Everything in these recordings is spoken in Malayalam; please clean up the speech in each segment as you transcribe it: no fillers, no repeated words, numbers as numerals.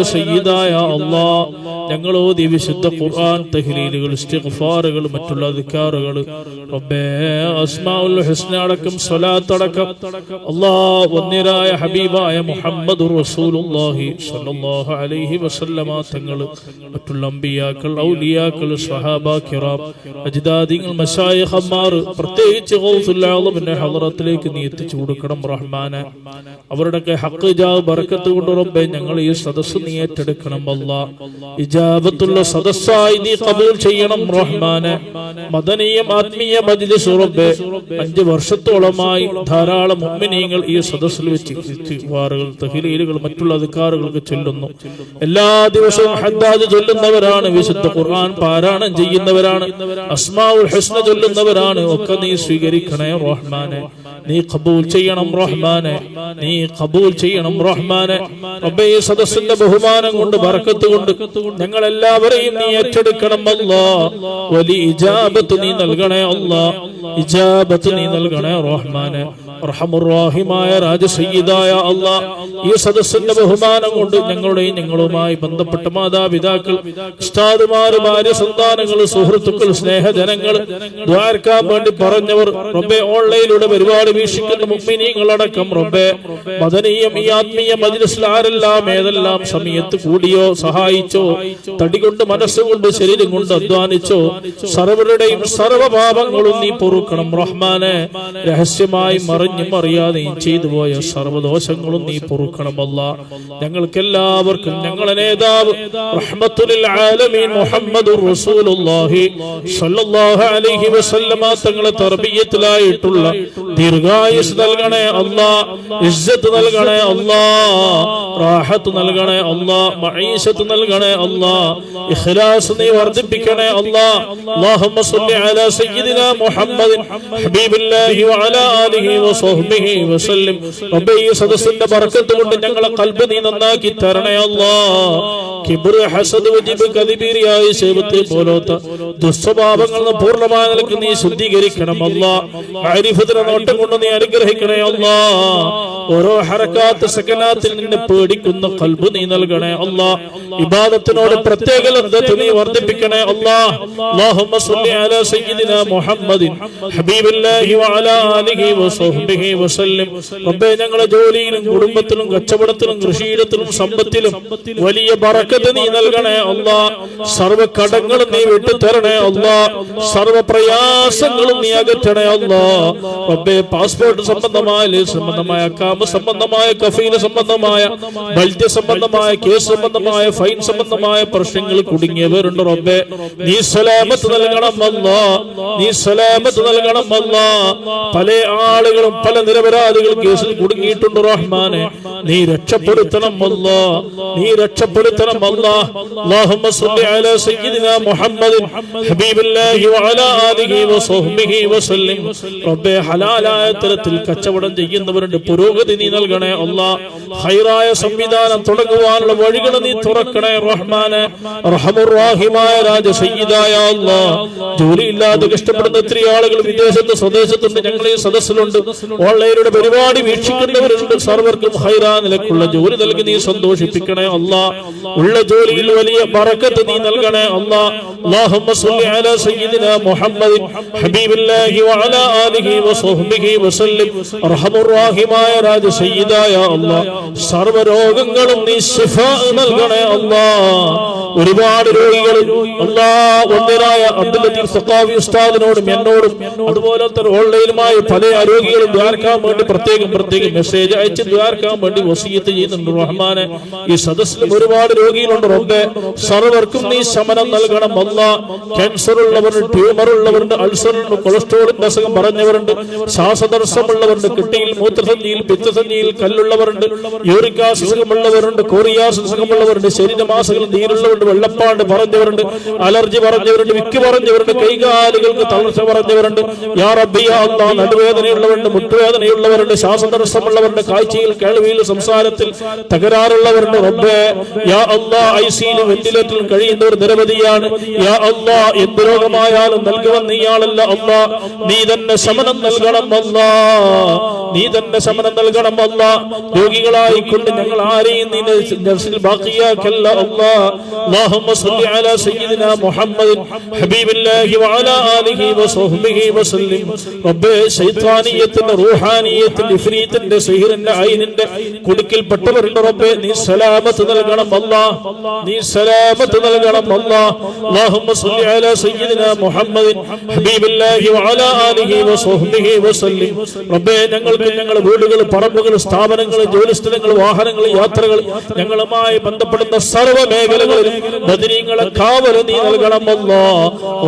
സയ്യിദായ അല്ലാഹ് ഞങ്ങൾ ഓതി വിശുദ്ധ ഖുർആൻ തഹ്ലീലുകൾ ഇസ്തിഗ്ഫാറുകൾ മറ്റുള്ള ദിക്റുകൾ റബ്ബേ അസ്മാഉൽ ഹുസ്ന അടക്കം സ്വലാത്ത് അടക്കം അല്ലാഹ് വന്നിരായ ഹബീബായ മുഹമ്മദുർ റസൂലുള്ളാഹി സ്വല്ലല്ലാഹു അലൈഹി വസല്ലമ തങ്ങൾ മറ്റുള്ള അമ്പിയാക്കൾ ഔലിയാക്കൾ സ്വഹാബ കിറാം അജ്ദാദികൾ മശായിഖന്മാർ പ്രത്യേകിച്ച് ഗൗസുൽ ആലമിന്റെ ഹളറത്തിലേക്ക് നീ എത്തിച്ചു കൊടുക്കണം റഹ്മാനെ. അവരുടെയൊക്കെ ഹഖ് ജാ ബറക്കത്ത് കൊണ്ട് റബ്ബേ ഞങ്ങൾ ഈ സദസ്സ് നീ ഏറ്റെടുക്കണം അല്ലാഹ്. ഇജാബത്തുള്ള സദസ്സായി നീ ഖബൂൽ ചെയ്യണം റഹ്മാനെ. മദനിയും ആത്മീയ മജ്ലിസ് റബ്ബേ 5 വർഷത്തോളമായി ധാരാളം മുഅ്മിനീങ്ങൾ ഈ സദസ്സിൽ വെച്ച് ഇസ്തിഗ്ഫാറുകൾ തഹ്ലീലുകൾ മറ്റുള്ള ദിക്റുകളൊക്കെ ചൊല്ലുന്നു. എല്ലാ ദിവസവും ഹദ്ദാദ് ചൊല്ലുന്നവരാണ്, വിശുദ്ധ ഖുർആൻ പാരായണം ചെയ്യുന്നവരാണ്, അസ്മാഉൽ ഹുസ്ന ചൊല്ലുന്നവരാണ്. ഒക്കെ നീ സ്വീകരിക്കണേ റഹ്മാനെ. നീ ഖബൂൽ ചെയ്യണം റഹ്മാനെ. നീ ഖബൂൽ ചെയ്യണം റഹ്മാനെ. റബ്ബേ ഈ സദസ്സിന്റെ ബഹുമാനം കൊണ്ട് ബറക്കത്ത് കൊണ്ട് ഞങ്ങൾ എല്ലാവരെയും നീ ഏറ്റെടുക്കണം അല്ലാഹ്. വലി ഇജാബത്ത് നീ നൽകണേ അല്ലാഹ്. ഇജാബത്ത് നീ നൽകണേ റഹ്മാനെ. അർഹമുർ റഹീമായ രാജസയ്യിദായ അല്ലാഹ് ഈ സദസ്സിന്റെ ബഹുമാനം കൊണ്ട് ഞങ്ങളുടെയും ഞങ്ങളുമായി ബന്ധപ്പെട്ട മാതാപിതാക്കൾ, ഉസ്താദുമാർ, ഭാര്യ, സന്താനങ്ങൾ, സുഹൃത്തുക്കൾ, സ്നേഹജനങ്ങൾ, ദ്വാരക്കാൻ വേണ്ടി പറഞ്ഞവർ റബ്ബേ ഓൺലൈനിലൂടെ പരിപാടി വീക്ഷിക്കുന്ന മുഅ്മിനീങ്ങളടക്കം റബ്ബേ മദനിയും ഈ ആത്മീയ മജ്ലിസിൽ ആരെല്ലാം ഏതെല്ലാം സമയത്ത് കൂടിയോ സഹായിച്ചോ തടികൊണ്ട് മനസ്സുകൊണ്ട് ശരീരം കൊണ്ട് അധ്വാനിച്ചോ സർവരുടെയും സർവപാപങ്ങളും നീ പൊറുക്കണം റഹ്മാനെ. രഹസ്യമായി മറിഞ്ഞും അറിയാതെയും ചെയ്തു പോയ സർവദോഷങ്ങളും നീ പൊറുക്കണം അല്ലാഹ്. ഞങ്ങൾക്കെല്ലാവർക്കും ഞങ്ങളുടെ നേതാവ് റഹ്മത്തുൽ ആലമീൻ മുഹമ്മദുർ റസൂലുള്ളാഹി സ്വല്ലല്ലാഹു അലൈഹി വസല്ലമ തങ്ങളെ തർബിയത്തിലായിട്ടുള്ള ദീർഘായുസ് നൽകണേ അല്ലാഹ്. ഇസ്സത്ത് നൽകണേ അല്ലാഹ്. റാഹത്ത് നൽകണേ അല്ലാഹ്. മഈശത്ത് നൽകണേ അല്ലാഹ്. ഇഖ്ലാസ് നീ വർദ്ധിപ്പിക്കണേ അല്ലാഹ്. അല്ലാഹുമ്മ സ്വല്ലി അലാ സയ്യിദിനാ മുഹമ്മദിൻ ഹബീബില്ലാഹി വഅലാ ആലിഹി വസഹ്ബിഹി വസല്ലം. റബ്ബേ ഈ സദസ്സിന്റെ ബർക്കത്ത് കൊണ്ട് ഞങ്ങളെ ഖൽബ് നീ നന്നാക്കി തരണേ അല്ലാഹ്. കിബ്ർ, ഹസദ്, വജിബ്, കദിബീരിയായ ശൈബത്ത് പോലത്തെ ദുസ്വഭാവങ്ങളിൽ നിന്ന് പൂർണ്ണമായ നിലക്ക് നീ ശുദ്ധീകരിക്കണം അല്ലാഹ്. മഅരിഫത്തിന്റെ നോട്ടം കൊണ്ട് നീ അനുഗ്രഹിക്കണേ അല്ലാഹ്. ഓരോ ഹറകാത്ത് സകനാത്തിൽ നിന്നെ പേടിക്കുന്ന ഖൽബ് നീ നൽകണേ അല്ലാഹ്. ഇബാദത്തിനോട് പ്രത്യേക ലദ്ദത്ത് നീ വർദ്ധിപ്പിക്കണേ അല്ലാഹ്. അല്ലാഹുമ്മ സ്വല്ലി അലാ സയ്യിദിനാ മുഹമ്മദിൻ ഹബീബില്ലാഹി വഅലാ ആലിഹി വസഹ്ബിഹി വസല്ലം. റബ്ബേ ഞങ്ങളുടെ ജോലിയിലും കുടുംബത്തിലും കച്ചവടത്തിലും കൃഷിയിടത്തിലും സമ്പത്തിലും വലിയ ബറക്കത്ത് നീ നൽകണേ അല്ലാഹ്. സർവ്വ കടങ്ങളും നീ വിട്ടുതരണേ അല്ലാഹ്. സർവ്വ പ്രയാസങ്ങളും നീ അകറ്റണേ അല്ലാഹ്. റബ്ബേ പാസ്പോർട്ട് സംബന്ധമായ, ലേസ് സംബന്ധമായ, കാമ സംബന്ധമായ, കഫീല സംബന്ധമായ, ബൽദ്യ സംബന്ധമായ, കേസ് സംബന്ധമായ, ഫൈൻ സംബന്ധമായ പ്രശ്നങ്ങൾ കുടുങ്ങിയവരുണ്ട് റബ്ബേ. നീ സലാമത്ത് നൽകണം അല്ലാഹ്. നീ സലാമത്ത് നൽകണം അല്ലാഹ്. പല ആളുകളും പല നിരപരാധികൾ കേസിൽ കുടുങ്ങിയിട്ടുണ്ട് റഹ്മാനെ. നീ രക്ഷപ്പെടുത്തണം അല്ലാഹ്. നീ രക്ഷപ്പെടുത്തണം അല്ലാഹ്. അല്ലാഹുമ്മ സ്വല്ലി അലാ സയ്യിദിനാ മുഹമ്മദിൻ ഹബീബില്ലാഹി വഅലാ ആലിഹി വസഹ്ബിഹി വസല്ലം. റബ്ബേ ഹലാലായ തരത്തിൽ കച്ചവടം ചെയ്യുന്നവരുടെ പുരോഗതി നീ നൽകണേ അല്ലാഹ്. ഖൈറായ സംവിധാനം തുടങ്ങുവാനുള്ള വഴികൾ നീ തുറക്കണേ റഹ്മാനെ. അർഹമുർ റഹീമായ രാജസയ്യിദായ അല്ലാഹ് ജോലിയില്ലാതെ കഷ്ടപ്പെടുന്ന എത്രയോ ആളുകൾ വിദേശത്ത് സ്വദേശത്തുണ്ട്, ഞങ്ങൾ ഈ സദസ്സിലുണ്ട്, ഓൺലൈനിലൂടെ പരിപാടി വീക്ഷിക്കുന്നവരുണ്ട്. സർവർക്കും ഖൈറാ നിലക്കുള്ള ജോലി നൽകി നീ സന്തോഷിപ്പിക്കണേ അല്ലാഹ്. ഉള്ള ജോലിയിൽ വലിയ ബറക്കത്ത് നീ നൽകണേ അല്ലാഹ്. അല്ലാഹുമ്മ സ്വല്ലി അലാ സയ്യിദിനാ മുഹമ്മദിൻ ഹബീബില്ലാഹി വഅലാ ആലിഹി വസഹ്ബിഹി വസല്ലം. അർഹമുർ റഹീമായ രാജസയ്യിദായ അല്ലാഹ് സർവ്വ രോഗങ്ങളും നീ ശിഫാ നൽകണേ അല്ലാഹ്. ഒരുപാട് രോഗികൾ അല്ലാഹ് ഒന്നരായ അബ്ദുൽ ലത്തീഫ് സഖാഫി ഉസ്താദിനോടും എന്നോടും അതുപോലെ തന്നെ ഓൺലൈനുമായി പല രോഗികളും ദ്വാരക്കാൻ വേണ്ടി പ്രത്യേകം മെസ്സേജ് അയച്ച് ദ്വാരക്കാൻ വേണ്ടി വസിയത്ത് ചെയ്യുന്നുണ്ട് റഹ്മാനെ. ഈ സദസ്സിലും ഒരുപാട് രോഗികളുണ്ട് റബ്ബേ. സർവർക്കും നീ ശമനം നൽകണം അല്ലാഹ്. ക്യാൻസർ ഉള്ളവരുണ്ട്, ട്യൂമർ ഉള്ളവരുണ്ട്, അൾസറുണ്ട്, കൊളസ്ട്രോളിന്റെ അസുഖം പറഞ്ഞവരുണ്ട്, ശ്വാസതടസ്സമുള്ളവരുണ്ട്, കിഡ്നിയിൽ, മൂത്രസഞ്ചിയിൽ, പിത്തസഞ്ചിയിൽ കല്ലുള്ളവരുണ്ട്, യൂറിക് അസുഖമുള്ളവരുണ്ട്, കോറിയാസ് അസുഖമുള്ളവരുണ്ട്, ശരീരമാസകൾ നീരുള്ളവരുണ്ട്, വെള്ളപ്പാണ്ട് പറഞ്ഞവരുണ്ട്, അലർജി പറഞ്ഞവരുണ്ട്, വിക്ക് പറഞ്ഞവരുണ്ട്, കൈകാലുകൾക്ക് തളർച്ച പറഞ്ഞവരുണ്ട്. യാ റബ്ബി യാ അല്ലാഹ് നടുവേദനയുള്ളവരുണ്ട്, മുട്ടുവേദനയുള്ളവരുണ്ട്, ശ്വാസതടസ്സമുള്ളവരുടെ, കാഴ്ചയിൽ കേൾവിയിൽ സംസാരത്തിൽ തകരാറുള്ളവരുടെ റബ്ബേ യാ അല്ലാഹ് ഐസിയിൽ വെന്റിലേറ്ററിൽ കഴിയുന്നവർ നിരവധിയാണ്. യാ അല്ലാഹ് എന്ത് രോഗമായാലും നൽകുവാൻ നീയാളല്ല അല്ലാഹ്, നീ തന്നെ ശമനം നൽകണം അല്ലാഹ്, നീ തന്നെ ശമനം നൽകണം അല്ലാഹ്. രോഗികളായിക്കൊണ്ട് ഞങ്ങൾ ആരെയും നീ നഫ്സിൽ ബാഖിയാക്കല്ല അല്ലാഹ്. അല്ലാഹുമ്മ സ്വല്ലി അലാ സയ്യിദിനാ മുഹമ്മദിൻ ഹബീബില്ലാഹി വഅലാ ആലിഹി വസഹ്ബിഹി വസല്ലം. റബ്ബേ ശൈത്വാനിയത്തിന്റെ, റൂഹാനിയത്തിന്റെ, ഇഫ്രീത്തിന്റെ, സിഹ്റിന്റെ, ഐനിന്റെ കുടുക്കിൽപ്പെട്ടവരുടെ റബ്ബേ നീ സലാമത്ത് നൽകണം അല്ലാഹ്, നീ സലാമത്ത് നൽകണം അല്ലാഹ്. അല്ലാഹുമ്മ സ്വല്ലി അലാ സയ്യിദിനാ മുഹമ്മദിൻ ഹബീബില്ലാഹി വഅലാ ആലിഹി വസഹ്ബിഹി വസല്ലം. റബ്ബേ ഞങ്ങൾക്ക് ഞങ്ങളുടെ വീടുകൾ, പറമ്പുകൾ, സ്ഥാപനങ്ങൾ, ജോലിസ്ഥലങ്ങൾ, വാഹനങ്ങൾ, യാത്രകൾ, ഞങ്ങളുമായി ബന്ധപ്പെടുന്ന സർവ്വ മേഖലകളിലും ബദരീങ്ങളെ കാവൽ നീ നൽകണം അല്ലാഹ്.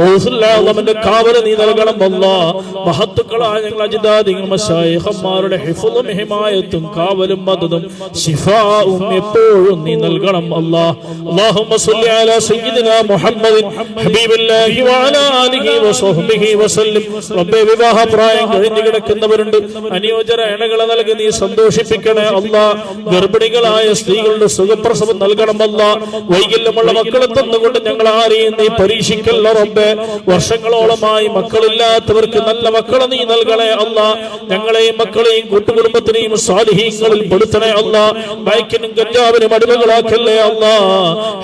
ഔസുല്ലാഹുവിന്റെ കാവൽ നീ നൽകണം അല്ലാഹ്. മഹത്തുക്കളായ ഞങ്ങൾ അജ്ദാദികൾ മശായിഖന്മാരുടെ ഹിഫ്ളും ഹിമായത്തും കാവലും മദദും ശിഫാഉം എപ്പോഴും നീ നൽകണം അല്ലാഹ്. അല്ലാഹുമ്മ സ്വല്ലി അലാ സയ്യിദിനാ മുഹമ്മദിൻ ഹബീബില്ലാഹി വഅലാ ആലിഹി വസഹ്ബിഹി വസല്ലം. റബ്ബേ വിവാഹ പ്രായം കഴിഞ്ഞു കിടക്കുന്നവരുണ്ട്, അനുയോജ്യര ഇണകളെ നൽകി നീ സന്തോഷിപ്പിക്കണേ അല്ലാഹ്. ഗർഭിണികളായ സ്ത്രീകളുടെ സുഖപ്രസവം നൽകണം അല്ലാഹ്. വൈകല്യമുള്ള മക്കളെ തന്നുകൊണ്ട് ഞങ്ങൾ ആരെയും നീ പരീക്ഷിക്കല്ല റബ്ബേ. വർഷങ്ങളോളമായി മക്കളില്ലാത്തവർക്ക് നല്ല മക്കളെ നീ നൽകണേ അല്ലാഹ്. ഞങ്ങളെയും മക്കളെയും കൂട്ടുകുടുംബത്തിനെയും സ്വാലിഹീങ്ങളിൽ പെടുത്തണേ അല്ലാഹ്. മയക്കിനും കഞ്ചാവിനും അടിമകളാക്കല്ലേ അല്ലാഹ്.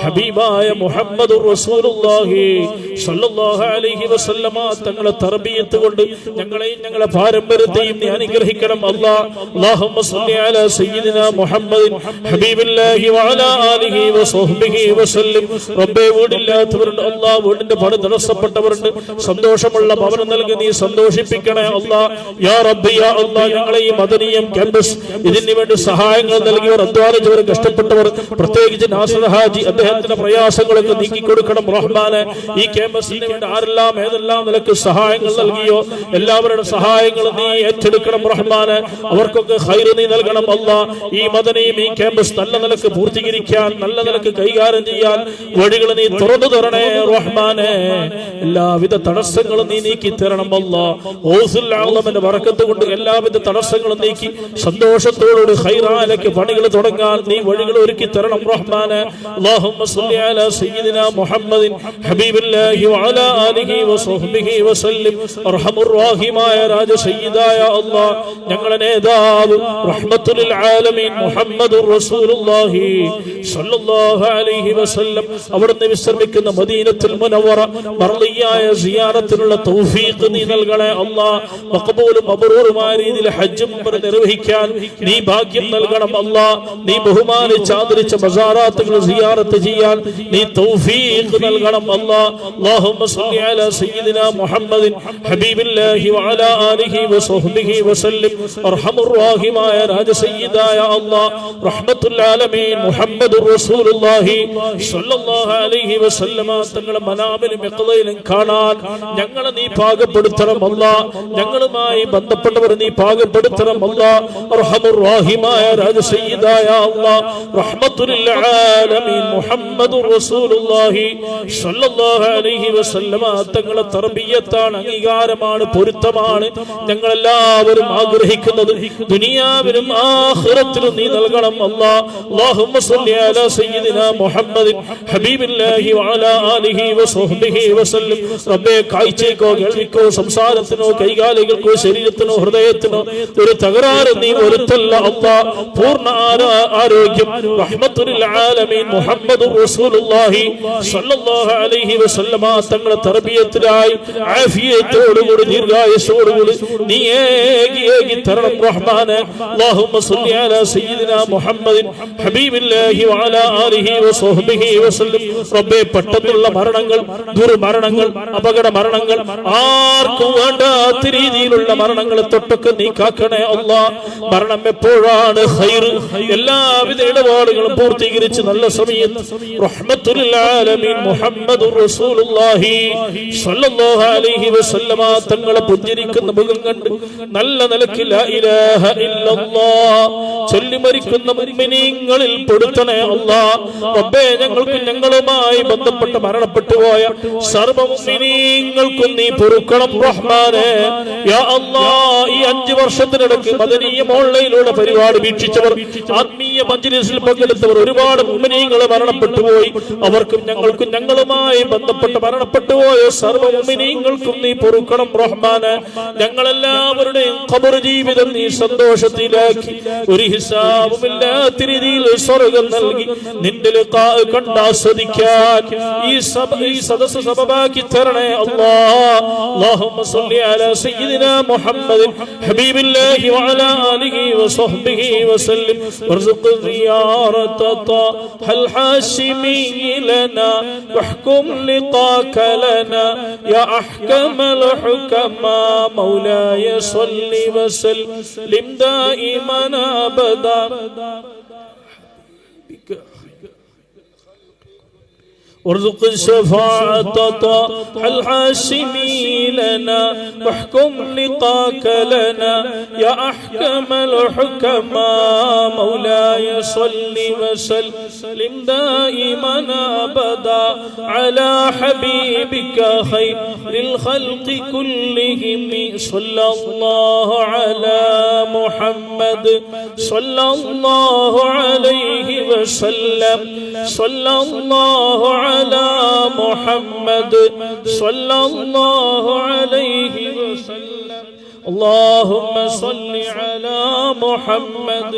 ഹബീബായ മുഹമ്മദുർ റസൂലുള്ളാഹി സ്വല്ലല്ലാഹു അലൈഹി വസല്ലമ തങ്ങളെ തർബിയത്ത് കൊണ്ട് ഞങ്ങളെയും ഞങ്ങളുടെ പാരമ്പര്യത്തെയും നീ അനുഗ്രഹിക്കണം അല്ലാഹ്. അല്ലാഹുമ്മ സ്വല്ലി അലാ സയ്യിദിനാ മുഹമ്മദിൻ ഹബീബില്ലാഹി വഅലാ ആലിഹി വസഹ്ബിഹി വസല്ലം. റബ്ബേ വീടില്ലാത്തവരുണ്ട് അല്ലാഹ്, വീടിന്റെ പണി തടസ്സപ്പെട്ടവരുണ്ട്, സന്തോഷമുള്ള ഭവനം നൽകി നീ സന്തോഷിപ്പിക്കണേ അല്ലാഹ്. യാ റബ്ബി യാ അല്ലാഹ് ഞങ്ങളെ ഈ മദനിയം ക്യാമ്പസ് ഇതിനു വേണ്ടി സഹായങ്ങൾ നൽകിയവർ, അധ്വാനിച്ചവർ, കഷ്ടപ്പെട്ടവർ, പ്രത്യേകിച്ച് നാസർ ഹാജി അദ്ദേഹത്തിന്റെ പ്രയാസങ്ങളൊക്കെ നീക്കിക്കൊടുക്കണം റഹ്മാനെ. ഈ ക്യാമ്പസിന് വേണ്ടി ആരെല്ലാം ഏതെല്ലാം നിലക്ക് സഹായങ്ങൾ നൽകിയോ എല്ലാവരുടെ സഹായങ്ങളും നീ ഏറ്റെടുക്കണം റഹ്മാനെ. അവർക്കൊക്കെ ഖൈറ് നീ നൽകണം അല്ലാഹ്. ഈ മദനിയും ഈ ക്യാമ്പസ് നല്ല നിലക്ക് പൂർത്തീകരിക്കാൻ, നല്ല നിലക്ക് കൈകാര്യം ചെയ്യാൻ വഴികൾ നീ തുറന്നു തരണേ റഹ്മാനെ. എല്ലാവിധ തടസ്സങ്ങളും നീ നീക്കി തരണം അല്ലാഹ്. ഔസുൽ ആലമിന്റെ ബറക്കത്ത് കൊണ്ട് എല്ലാവിധ തടസ്സങ്ങളും നീക്കി സന്തോഷത്തോടുകൂടി ഖൈറാലേക്ക് പണികൾ തുടങ്ങാൻ നീ വഴികൾ ഒരുക്കി തരണം റഹ്മാനെ. അല്ലാഹുമ്മ സ്വല്ലി അലാ സയ്യിദിനാ മുഹമ്മദിൻ ഹബീബില്ലാഹി വഅലാ ആലിഹി വസഹ്ബിഹി വസല്ലം. അർഹമുർ റഹീമായ രാജ സയ്യിദായ അല്ലാഹ്, ഞങ്ങളുടെ നേതാവ് റഹ്മത്തുൽ ആലമീൻ മുഹമ്മദുർ റസൂലുള്ളാഹി സ്വല്ലല്ലാഹു അലൈഹി വസല്ലം അവിടുന്ന് വിശ്രമിക്കുന്ന മദീനത്തുൽ മുനവ്വറ മർളിയായ സിയാറത്തിനുള്ള തൗഫീഖ് നീ നൽകണേ അല്ലാഹ്. മഖബൂലും മബ്റൂറുമായ രീതിയിൽ ഹജ്ജും ഉംറ നിർവഹിക്കാൻ നീ ഭാഗ്യം നൽകണം അല്ലാഹ്. നീ ബഹുമാനിച്ച് ആദരിച്ച മസാറാത്തുകൾ സിയാറത്ത് ചെയ്യാൻ നീ തൗഫീഖ് നൽകണം അല്ലാഹ്. അല്ലാഹുമ്മ സ്വല്ലി അലാ സയ്യിദിനാ മുഹമ്മദിൻ ഹബീബില്ലാഹി വഅലാ ആലിഹി വസഹ്ബിഹി വസല്ലം. അർഹമുർ റഹീമായ രാജ സയ്യിദായ അല്ലാഹ് റഹ്മത്തുൽ ആലമീൻ മുഹമ്മദുർ റസൂലുള്ളാഹി സ്വല്ലല്ലാഹു അലൈഹി വസല്ലമ തങ്ങളെ മനാമിലും യഖ്ളയിലും കാണാൻ ഞങ്ങളെ നീ പാകപ്പെടുത്തണം അല്ലാഹ്. ഞങ്ങളുമായി ബന്ധപ്പെട്ടവർ നീ പാകപ്പെടുത്തണം അല്ലാഹ്. അർഹമുർ റഹീമായ രാജ സയ്യിദായ അല്ലാഹ് റഹ്മത്തുൽ ആലമീൻ മുഹമ്മദുർ റസൂലുള്ളാഹി സ്വല്ലല്ലാഹു അലൈഹി വസല്ലമ തങ്ങളെ തർബിയത്താണ്, അംഗീകാരമാണ്, പൊരുത്തമാണ് ഞങ്ങളെല്ലാവരും ആഗ്രഹിക്കുന്നത്. ദുനിയാവിലും ആഖിറത്തിലും നീ നൽകണം അല്ലാഹ്. അല്ലാഹുമ്മ സ്വല്ലി അലാ സയ്യിദിനാ മുഹമ്മദിൻ ഹബീബില്ലാഹി വഅലാ ആലിഹി വസഹ്ബിഹി വസല്ലം. റബ്ബേ കാഴ്ചയ്ക്കോ കേൾവിക്കോ സംസാരത്തിനോ കൈകാലുകൾക്കോ ശരീരത്തിനോ ഹൃദയത്തിനോ ഒരു തകരാറ് നീ വരുത്തല്ല അല്ലാഹ്. പൂർണ്ണ ആരോഗ്യം റഹ്മത്തുൽ ആലമീൻ മുഹമ്മദുർ റസൂലുള്ളാഹി സ്വല്ലല്ലാഹു അലൈഹി വസല്ലമ തങ്ങളെ തർബിയത്തിലായി ആഫിയത്തോടുകൂടി ദീർഘായുസ്സോടുകൂടി നീ ഏകി തരണം റഹ്മാനെ. അല്ലാഹുമ്മ സ്വല്ലി അലാ സയ്യിദിനാ മുഹമ്മദിൻ ഹബീബില്ലാഹി വഅലാ ആലിഹി വസഹ്ബിഹി വസല്ലം. റബ്ബേ പെട്ടെന്നുള്ള മരണങ്ങൾ, ദുർമരണങ്ങൾ, അപകട മരണങ്ങൾ, ആർക്കും വേണ്ടാത്ത രീതിയിലുള്ള മരണങ്ങളെ തൊട്ടൊക്കെ നീ കാക്കണേ അല്ലാഹ്. മരണം എപ്പോഴാണ് ഖൈർ, എല്ലാവിധ ഇടപാടുകളും പൂർത്തീകരിച്ച് നല്ല സമയത്ത് റഹ്മത്തുൽ ആലമീൻ മുഹമ്മദുർ റസൂലുള്ളാഹി സ്വല്ലല്ലാഹു അലൈഹി വസല്ലമ തങ്ങളെ പുഞ്ചിരിക്കുന്ന മുഖം കണ്ട് നല്ല നിലയ്ക്ക് ലാ ഇലാഹ ഇല്ലല്ലാഹ് ചൊല്ലി മരിക്കുന്ന മുഅ്മിനീങ്ങളിൽ പെടുത്തണേ അല്ലാഹ്. റബ്ബേ ഞങ്ങൾക്ക് ഞങ്ങളുമായി ബന്ധപ്പെട്ട് മരണപ്പെട്ടു പോയ സർവ്വ മുഅ്മിനീങ്ങൾക്കും നീ പൊറുക്കണം റഹ്മാനേ. യാ അല്ലാഹ് ഈ 5 വർഷത്തിനിടയ്ക്ക് മദനീയ ഓൺലൈനിലൂടെ പരിപാടി വീക്ഷിച്ചവർ, ആത്മീയ മജ്‌ലിസിൽ പങ്കെടുത്തവർ, ഒരുപാട് മുഅ്മിനീങ്ങൾ മരണപ്പെട്ടുപോയി. അവർക്കും ഞങ്ങൾക്കും ഞങ്ങളുമായി ബന്ധപ്പെട്ട് മരണപ്പെട്ടുപോയ സർവ്വ മുഅ്മിനീങ്ങൾക്കും നീ പൊറുക്കണം റഹ്മാനെ. ഞങ്ങളെല്ലാവരുടെയും ഖബർ ജീവിതം നീ സന്തോഷത്തിലാക്കി ഒരു ഹിസാബുമില്ലാത്ത രീതിയിൽ സ്വർഗ്ഗം നൽകി നിന്റെ ലിഖാ കണ്ടാസ്വദിക്കാൻ ഈ സദസ്സ് സബബാക്കി തരണേ അല്ലാഹ്. اللهم صل على سيدنا محمد حبيب الله وعلى آله وصحبه وسلم وارزق زيارة طه الحاشمي لنا واحكم لقاك لنا يا أحكم الحكماء مولاي صل وسلم دائما أبدا وارزق الشفاعة طه الحاشمي لنا واحكم لقاك لنا يا أحكم الحكماء مولاي صل وسلم دائما أبدا على حبيبك خير الخلق كلهم صلى الله على محمد صلى الله عليه وسلم صلى الله على محمد صلى الله عليه وسلم اللهم صل على محمد.